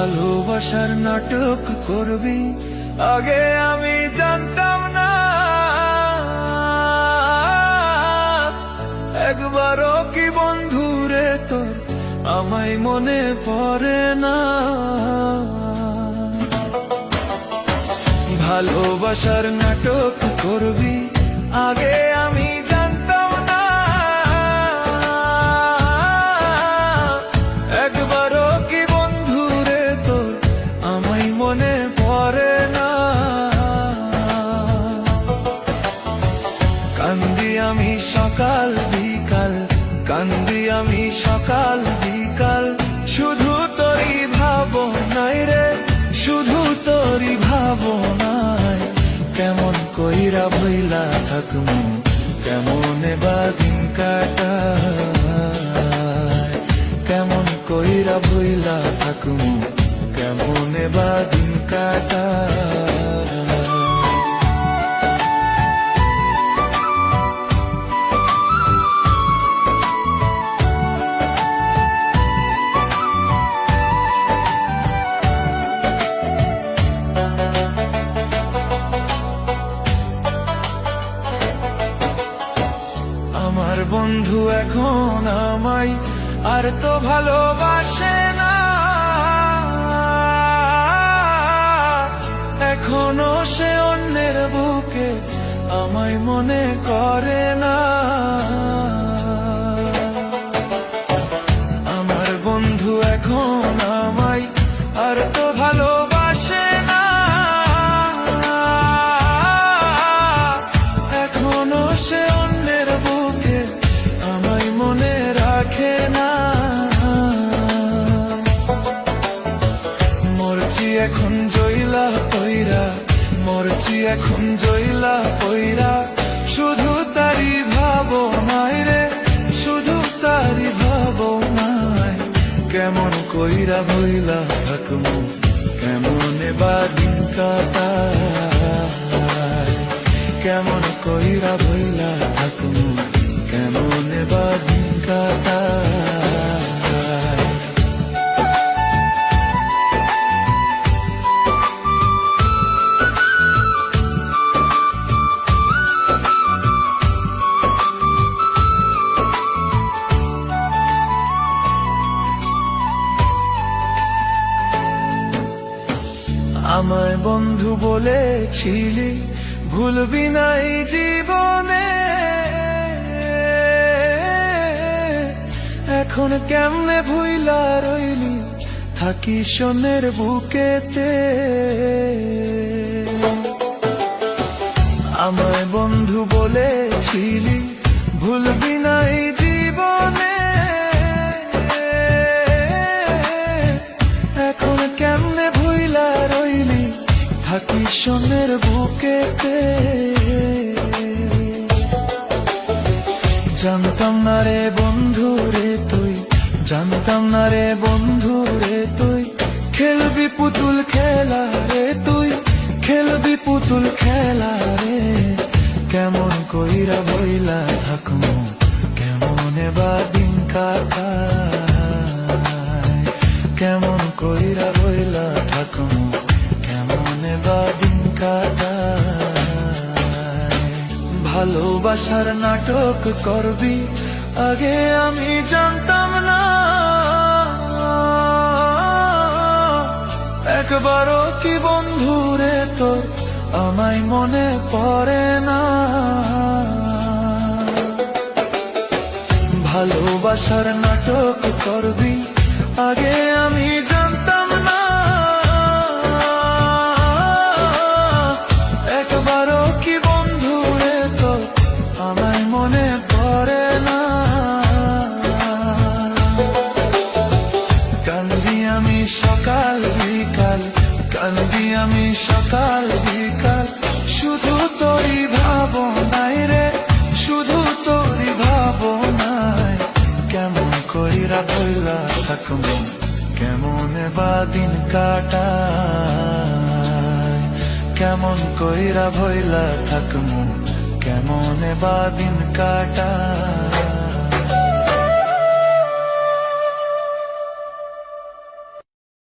ভালোবাসার নাটক করবি আগে আমি জানতাম না, একবারও কি বন্ধু রে তোর আমায় মনে পড়ে না। ভালোবাসার নাটক করবি আগে আমি জানতাম না, একবারও কি বন্ধু রে তোর আমায় মনে পড়ে না। কান্দি আমি সকাল বিকাল, কান্দি আমি সকাল বিকাল, শুধু তোরই ভাবনায় রে, শুধু তোরই ভাবনায়। কেমন কইরা ভইলা থাকমু, কেমনে বা দিন কাটায়, কেমন কইরা ভইলা থাকমু, কেমনে বা দিন কাটায়। আমার বন্ধু এখন আমায় আর তো ভালোবাসে না, এখনো সে অন্যের বুকে আমায় মনে করে না। আমার বন্ধু এখন আমায় আর তো ভালোবাসে না, এখনো সে অন্যের বুকে আমায় মনে রাখে না। মরছি এখন জইলা পইরা, মরছি এখন জইলা পইরা, শুধু তারি ভাবনায় রে, শুধু তারি ভাবনায়। কেমন কইরা ভইলা থাকমু, কেমনে বা দিন কাটায়, কেমন কইরা ভইলা থাকমু, কেমনে বা দিন কাটায়। আমায় বন্ধু বলেছিলি ভুলবি না এই জীবনে, এখন কেমনে ভুইলা রইলি থাকি সোনের বুকেতে। আমায় বন্ধু বলেছিলি ভুলবি না এই জীবনে, এখন কেমনে ভুইলা রইলি থাকি সোনের বুকেতে। জানতাম না রে বন্ধু রে তুই, জানতাম না রে বন্ধু রে তুই, খেলবি পুতুল খেলা রে তুই, খেলবি পুতুল খেলা রে। কেমন কইরা বইলা থাকমু, কেমনে বা দিন কাটায়, কেমন কইরা বইলা থাকমু, কেমনে বা দিন কাটায়। ভালোবাসার নাটক করবি আগে আমি জানতাম না, একবারও কি বন্ধু রে তোর আমায় মনে পড়ে না। ভালোবাসার নাটক করবি আগে আমি জানতাম না, একবারও কি বন্ধু রে তোর আমায় মনে পড়ে না। কান্দি আমি সকাল বিকাল, কান্দি আমি সকাল বিকাল, শুধু তোরই ভাবনায় রে, শুধু তোরই ভাবনায়। কেমন কইরা ভইলা থাকমু, কেমনে বা দিন কাটায়, কেমন কইরা ভইলা থাকমু, কেমনে বা দিন কাটায়।